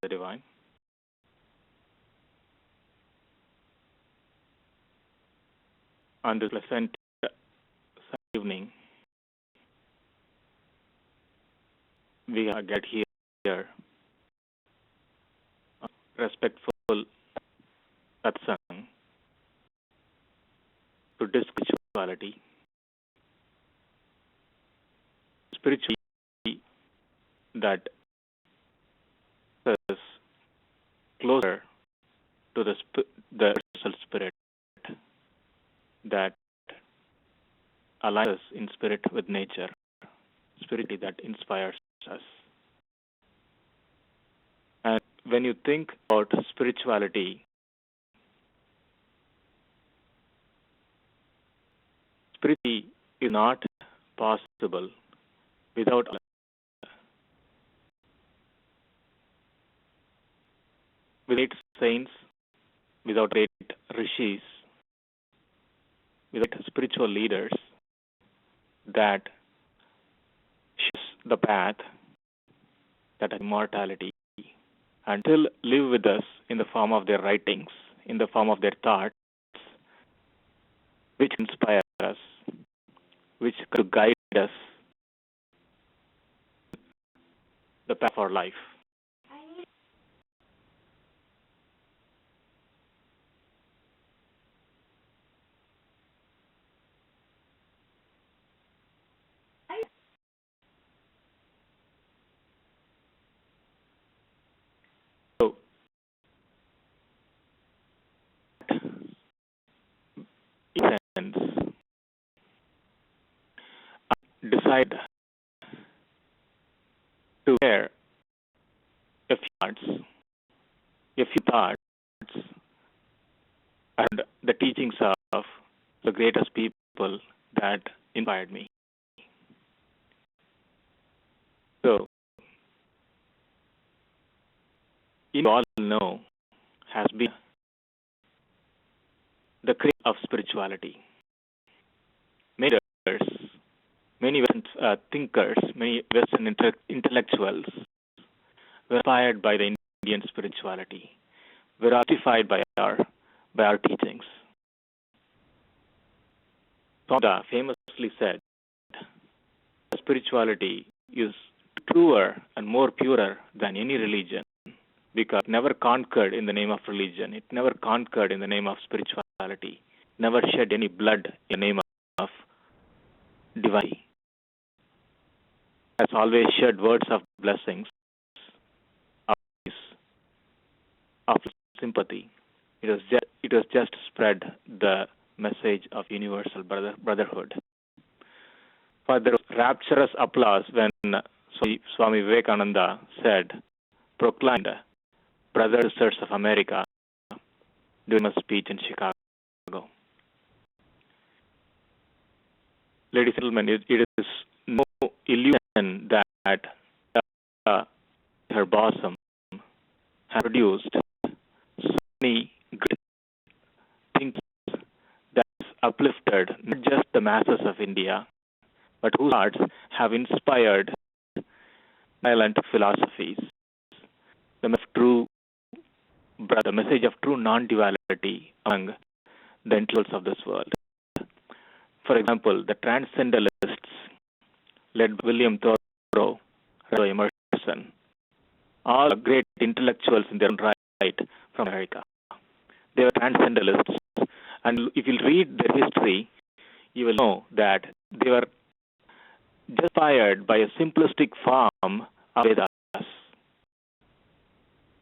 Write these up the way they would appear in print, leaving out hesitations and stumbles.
the divine. On this pleasant evening, we are get here respectful satsang to discuss spirituality. Spirituality that is closer to the universal spirit that aligns us in spirit with nature, spirituality that inspires us. And when you think about spirituality, spirituality is not possible without great saints, without great rishis, without spiritual leaders that shows the path that is immortality and still live with us in the form of their writings, in the form of their thoughts, which inspire us, which could guide us the path for life. So, in sense, decide to share a few thoughts, and the teachings of the greatest people that inspired me. So, you all know has been the creation of spirituality. Many leaders, many Western thinkers, many Western intellectuals were inspired by the Indian spirituality, were justified by our teachings. Buddha famously said, spirituality is truer and more purer than any religion, because it never conquered in the name of religion. It never conquered in the name of spirituality. Never shed any blood in the name of divinity. Has always shed words of blessings, of sympathy. It was just spread the message of universal brotherhood. For the rapturous applause when Swami Vivekananda said, proclaimed Brothers and Sisters of America during a speech in Chicago. Ladies and gentlemen, it is no illusion that her bosom has produced so many great things that has uplifted not just the masses of India, but whose hearts have inspired silent philosophies. The message of true non-duality among the intellectuals of this world. For example, the transcendentalists led by William Thoreau, Emerson, all great intellectuals in their own right from America. They were transcendentalists, and if you read their history, you will know that they were inspired by a simplistic form of Vedas,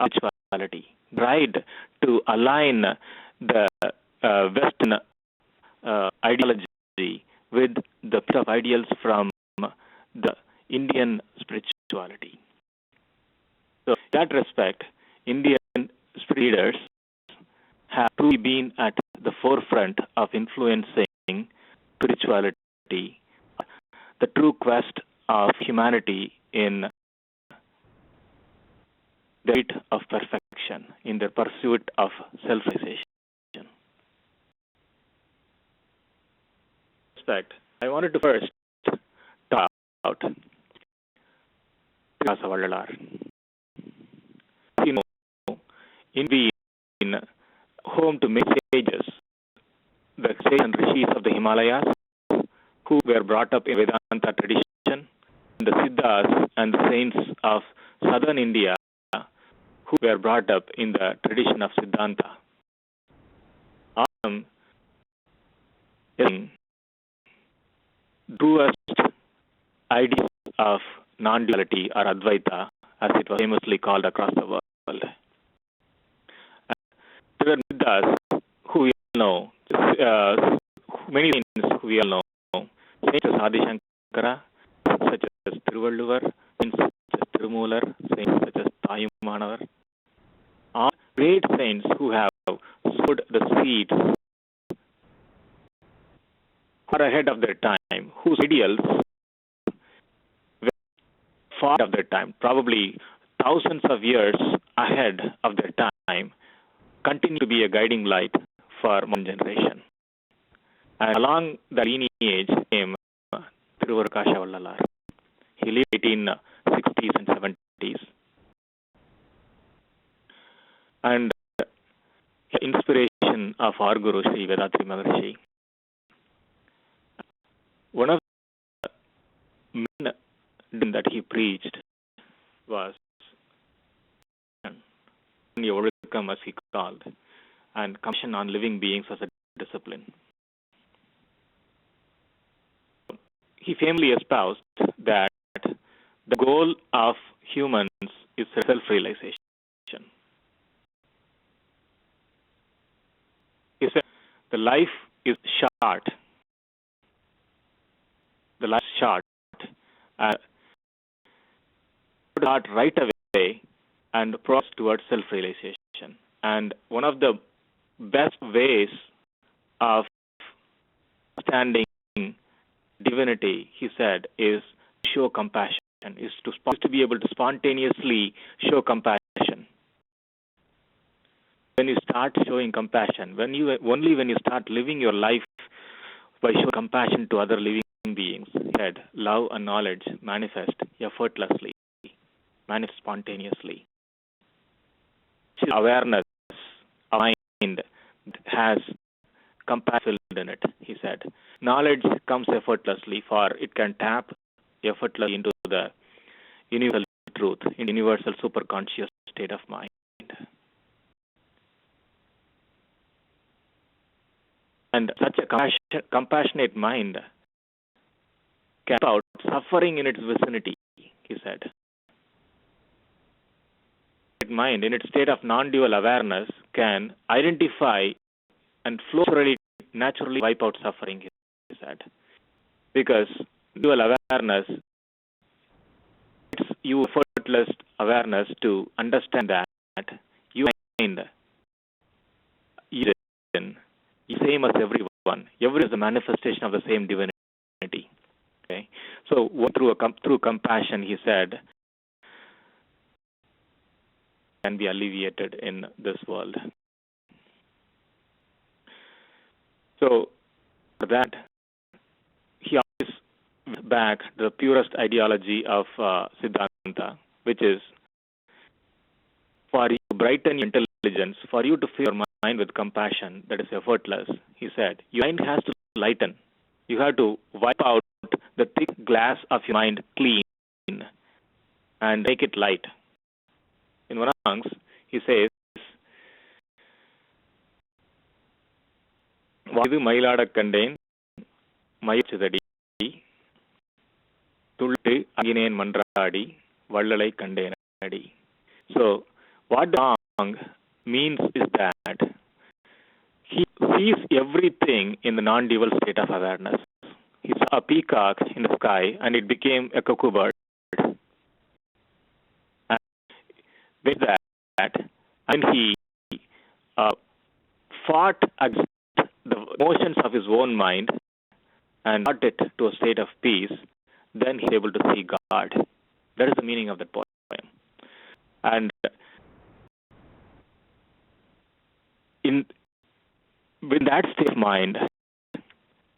of spirituality, tried to align the Western ideology with the set of ideals from the Indian spirituality. So, in that respect, Indian leaders have truly been at the forefront of influencing spirituality, the true quest of humanity in the pursuit of perfection, in their pursuit of self-realization. I wanted to first talk about Vallalaar. You know, in being home to many sages, the sages and rishis of the Himalayas, who were brought up in Vedanta tradition, the Siddhas and the saints of southern India, who were brought up in the tradition of Siddhanta. Truest ideas of non-duality or Advaita, as it was famously called across the world. There were Siddhas who we all know, many saints who we all know, saints as Adi Shankara, such as Thiruvalluvar, saints such as Tirumular, saints such as Tayumanavar, all great saints who have sowed the seeds far ahead of their time, whose ideals were far ahead of their time, probably thousands of years ahead of their time, continue to be a guiding light for one generation. And along the lineage came Thiruvarkasha Vallalar. He lived in 60s and 70s. And the inspiration of our Guru Sri Vethathiri Maharshi. One of the main that he preached was overcome, as he called, and compassion on living beings as a discipline. He famously espoused that the goal of humans is self-realization. He said the life is short. The life is short. Start right away and progress towards self-realization. And one of the best ways of understanding divinity, he said, is to show compassion, is to be able to spontaneously show compassion. When you start showing compassion, when you start living your life by showing compassion to other living beings, he said, love and knowledge manifest effortlessly, manifest spontaneously. Awareness of mind has compassion in it, he said. Knowledge comes effortlessly, for it can tap effortlessly into the universal truth, in universal superconscious state of mind. And such a compassionate mind can out suffering in its vicinity, he said. Mind, in its state of non-dual awareness, can identify and naturally wipe out suffering, he said. Because dual awareness, it's you effortless awareness to understand that you mind is the same as everyone. Everyone is a manifestation of the same divinity. Okay, so through compassion, he said, can be alleviated in this world. So for that, he always back the purest ideology of Siddhanta, which is for you to brighten your intelligence, for you to fill your mind with compassion that is effortless. He said, your mind has to lighten. You have to wipe out the thick glass of your mind clean and make it light. In one of the songs, he says, Vaidu Mailada Kandeen, Mayachudadi, Tultu Aginen Mandradi, Vallalai Kandenadi. So, what the song means is that he sees everything in the non-dual state of awareness. He saw a peacock in the sky and it became a cuckoo bird. And with that, and he fought against the motions of his own mind and brought it to a state of peace, then he's able to see God. That is the meaning of that poem. And with that state of mind,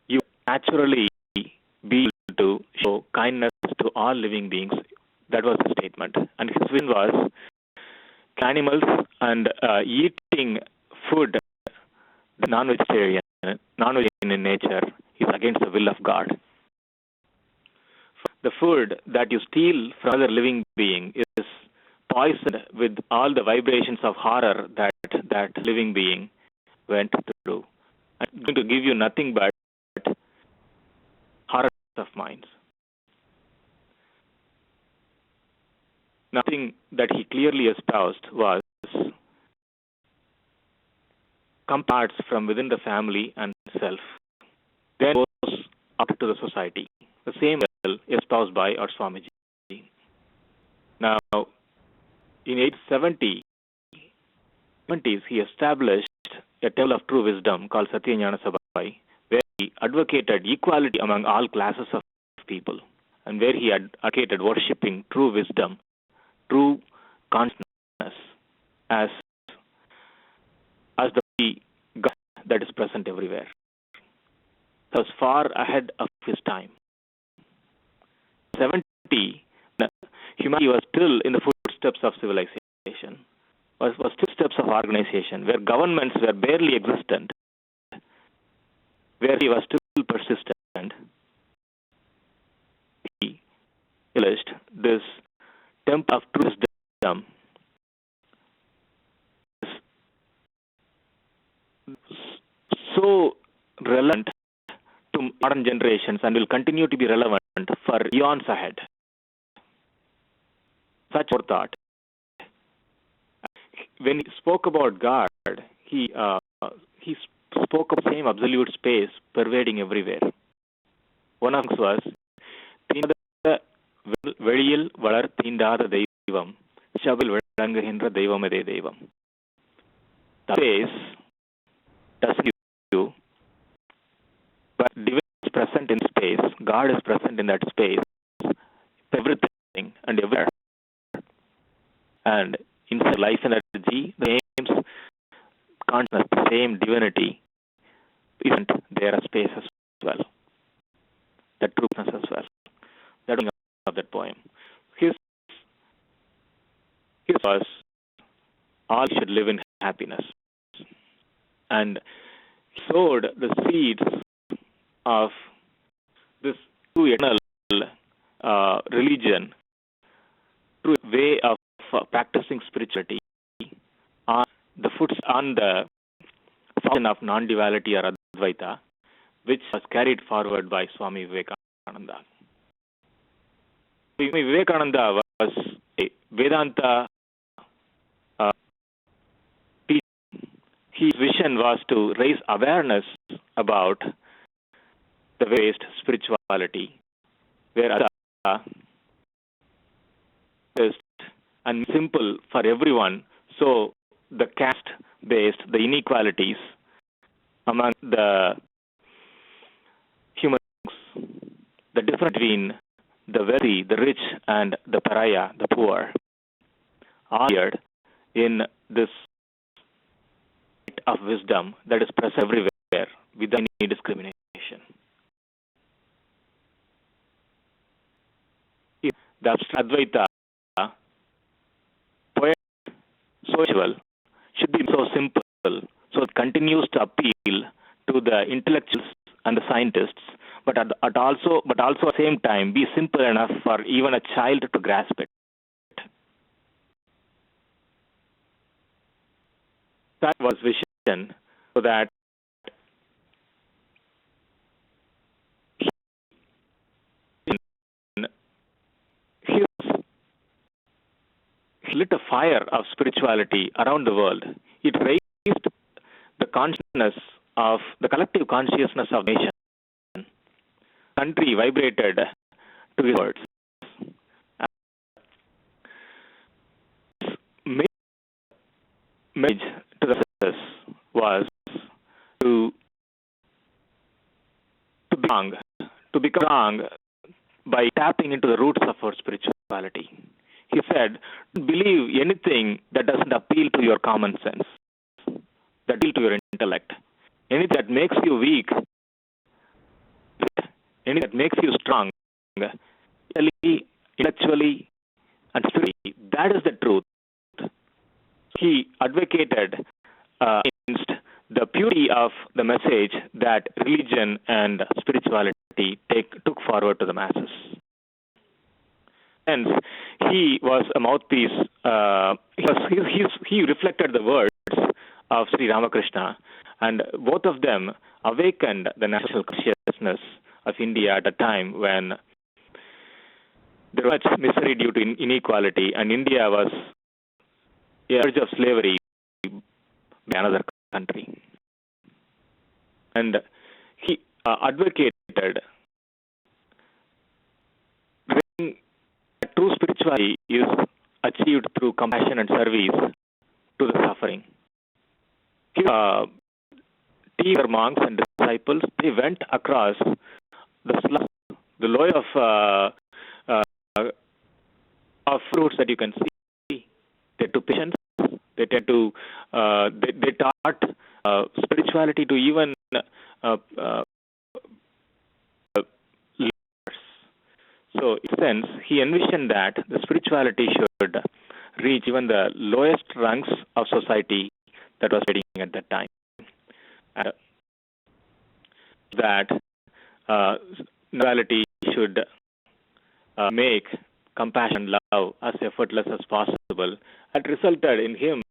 you naturally be able to show kindness to all living beings. That was the statement. And his vision was, animals and eating food non-vegetarian, non-vegetarian in nature is against the will of God. The food that you steal from other living being is poisoned with all the vibrations of horror that living being went through. I'm going to give you nothing but horror of minds. Nothing that he clearly espoused was parts from within the family and self, then goes up to the society. The same will espoused by our Swamiji. Now, in 870s, he established a temple of true wisdom called Satyajnana Sabhai, where he advocated equality among all classes of people, and where he advocated worshipping true wisdom, true consciousness as the God that is present everywhere. He was far ahead of his time. 70, humanity was still in the footsteps of civilization, was still steps of organization, where governments were barely existent, where he was still persistent. He established this temple of true wisdom, so relevant to modern generations and will continue to be relevant for eons ahead. Such forethought. When he spoke about God, he spoke of the same absolute space pervading everywhere. One of them was, வெளியில் வளர் தீண்டாத தெய்வம் சபையில் விளங்குகின்ற தெய்வமதே தெய்வம். The space doesn't you, but divine is present in space. God is present in that space, everything and everywhere. And inside life and energy, the same consciousness, the same divinity isn't there a space as well. That trueness as well. That of that poem. His was all should live in happiness. And he sowed the seeds of this true eternal religion, true way of practicing spirituality on the foundation of non-duality or Advaita, which was carried forward by Swami Vivekananda. Swami Vivekananda was a Vedanta teacher. His vision was to raise awareness about the waste spirituality, where Advaita is and simple for everyone. So the caste-based, the inequalities among the humans, the difference between the wealthy, the rich, and the pariah, the poor, are shared in this light of wisdom that is present everywhere without any discrimination. The abstract Advaita, social, should be so simple, so it continues to appeal to the intellectuals and the scientists, but also at the same time be simple enough for even a child to grasp it. That was vision, so that he lit a fire of spirituality around the world. It raised the consciousness of the collective consciousness of nation. Country vibrated to his words. Message to the success was to become strong by tapping into the roots of our spirituality. He said, don't believe anything that doesn't appeal to your common sense, that appeal to your intellect. Anything that makes you weak, anything that makes you strong, intellectually and spiritually, that is the truth. he advocated against the purity of the message that religion and spirituality took forward to the masses. Hence, he was a mouthpiece. He reflected the words of Sri Ramakrishna, and both of them awakened the national consciousness of India at a time when there was much misery due to inequality, and India was on the verge of slavery by another country. And he advocated that true spirituality is achieved through compassion and service to the suffering. Team monks and disciples, they went across the slums, the lower of fruits that you can see. They took patience. They tend to they taught spirituality to even leaders. So, in a sense, he envisioned that the spirituality should reach even the lowest rungs of society that was spreading at that time. And that spirituality should make compassion and love as effortless as possible. It resulted in him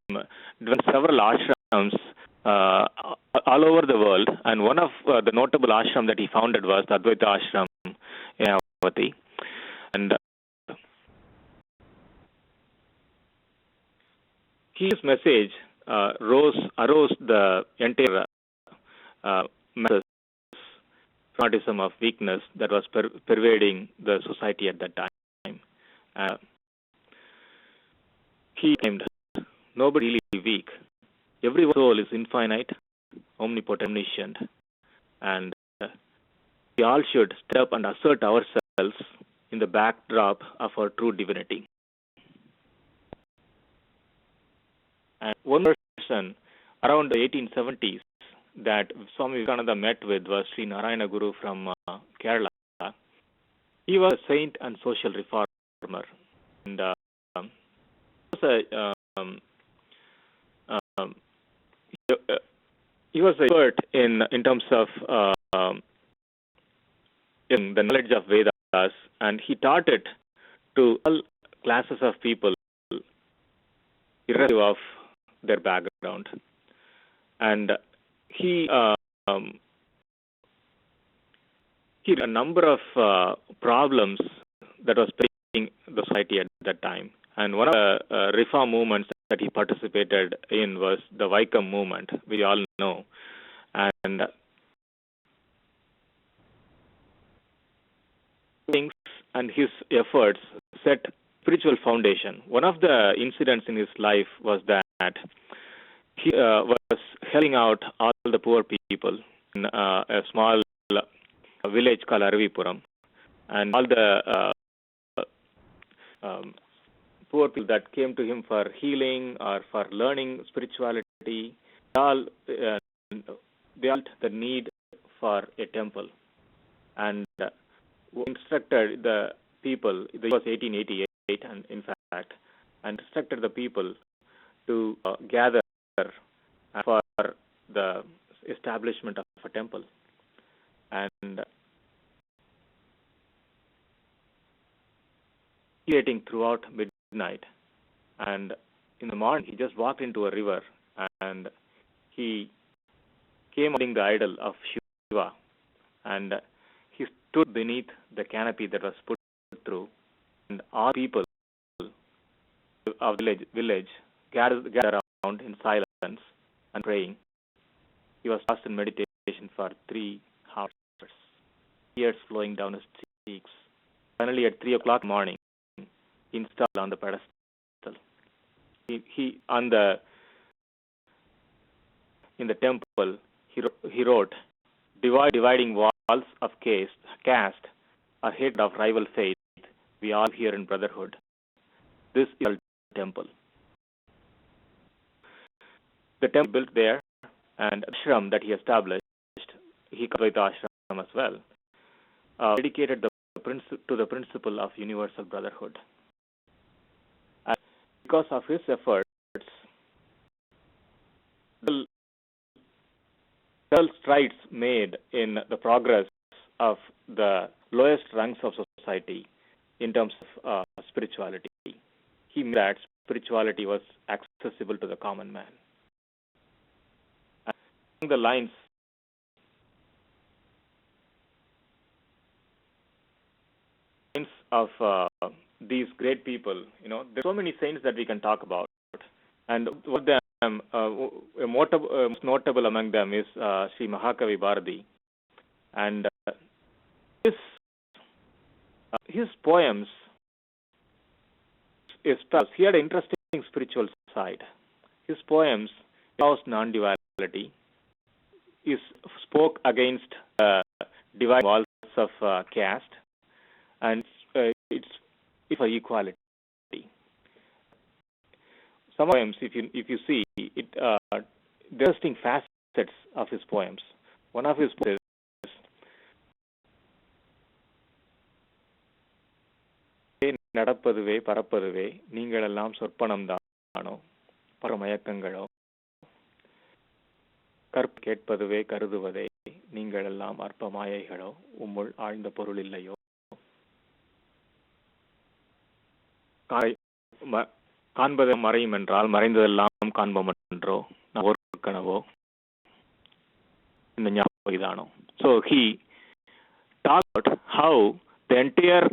doing several ashrams all over the world, and one of the notable ashram that he founded was the Advaita Ashram in Amaravati. And his message arose the entire masses fanatism of weakness that was pervading the society at that time. He claimed nobody really weak. Every soul is infinite, omnipotent, omniscient, and we all should step up and assert ourselves in the backdrop of our true divinity. And one person around the 1870s that Swami Vivekananda met with was Sri Narayana Guru from Kerala. He was a saint and social reformer, and he was an expert in terms of in the knowledge of Vedas, and he taught it to all classes of people, irrespective of their background. And he had a number of problems that was facing the society at that time. And one of the reform movements that he participated in was the Vaikam movement, we all know. And things and his efforts set spiritual foundation. One of the incidents in his life was that he was helping out all the poor people in a small village called Aravipuram, and all the poor people that came to him for healing or for learning spirituality, they all felt the need for a temple, and instructed the people. It was 1888, and in fact, and instructed the people to gather for the establishment of a temple. And meditating throughout midnight, and in the morning he just walked into a river, and he came holding the idol of Shiva, and he stood beneath the canopy that was put through, and all people of the village gathered around in silence and praying. He was lost in meditation for 3 hours, tears flowing down his cheeks. Finally, at 3 o'clock in the morning, he installed on the pedestal. He in the temple, he wrote, dividing walls of caste are hatred of rival faith. We all here in brotherhood. This is the temple. The temple built there, and ashram that he established, he called the ashram as well, dedicated to the principle of universal brotherhood. And because of his efforts, several strides made in the progress of the lowest rungs of society in terms of spirituality. He made that spirituality was accessible to the common man. Along the lines of these great people, there's so many saints that we can talk about, and one of them, most notable among them is Sri Mahakavi Bharati, and his poems he had an interesting spiritual side. His poems espoused non-duality. He spoke against divine walls of caste, and it's for equality. Some poems, if you see it, there are interesting facets of his poems. One of his poems is நடப்பதுவே பரப்பதுவே நீங்களெல்லாம் சொற்பனம் தானோ பரமயக்கங்களோ கற்பு கேட்பதுவே கருதுவதே நீங்களெல்லாம் அற்ப மாயைகளோ உம்முள் ஆழ்ந்த பொருள் இல்லையோ காண்பது மறையும் என்றால் மறைந்ததெல்லாம் காண்போம் என்றோ ஒரு கனவோ இந்த ஞாபகம் இதானோ. So he talked about how the entire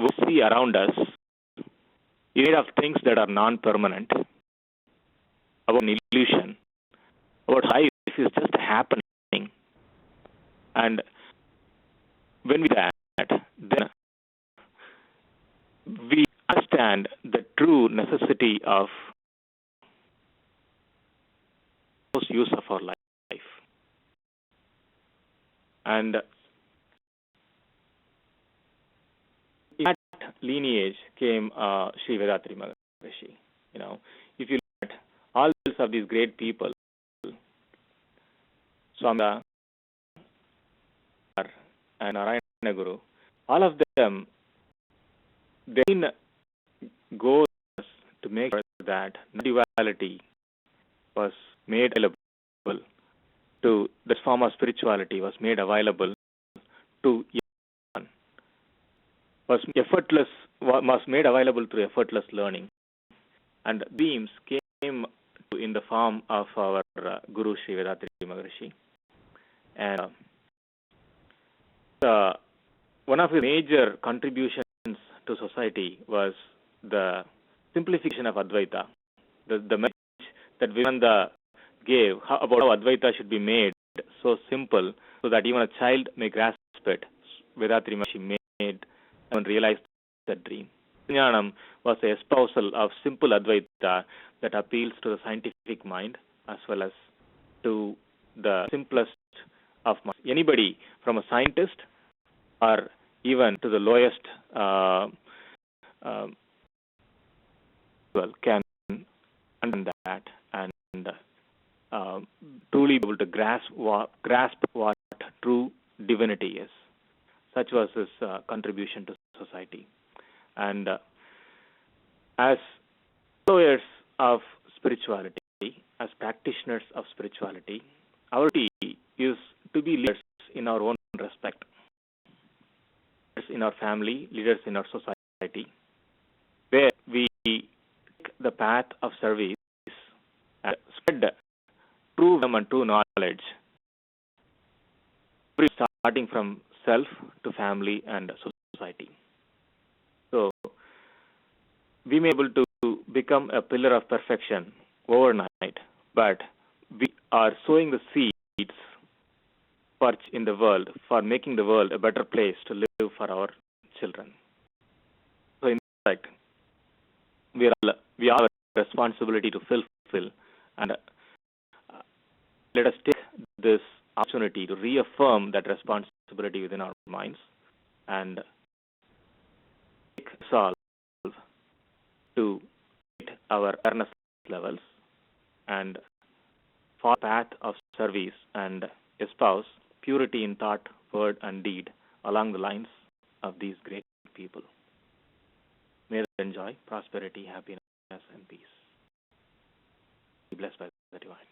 we see around us is made of things that are non-permanent, about an illusion, about life is just happening, and when we do that, then we understand the true necessity of use of our life. And in that lineage came Sri Vethathiri Maharishi. If you look at all of these great people, Swami and Narayana Guru, all of them, their main goal was to make sure that duality was made available to this form of spirituality was made available to everyone, was made available through effortless learning, and beams came in the form of our Guru Sri Vethathiri Maharishi, and one of his major contributions to society was the simplification of Advaita, the message that Vivekananda gave about how Advaita should be made so simple so that even a child may grasp it. Vethathiri Maharishi made and realized that dream. Jnanam was a espousal of simple Advaita that appeals to the scientific mind as well as to the simplest of minds. Anybody from a scientist or even to the lowest can understand that and truly be able to grasp what true divinity is. Such was his contribution to society. And as followers of spirituality, as practitioners of spirituality, our duty is to be leaders in our own respect, leaders in our family, leaders in our society, where we take the path of service and spread true wisdom and true knowledge, starting from self to family and society. So we may be able to become a pillar of perfection overnight, but we are sowing the seeds in the world for making the world a better place to live for our children. So in fact, we have a responsibility to fulfill, and let us take this opportunity to reaffirm that responsibility within our minds and solve to meet our awareness levels and follow the path of service and espouse purity in thought, word, and deed along the lines of these great people. May they enjoy prosperity, happiness, and peace. Be blessed by the divine.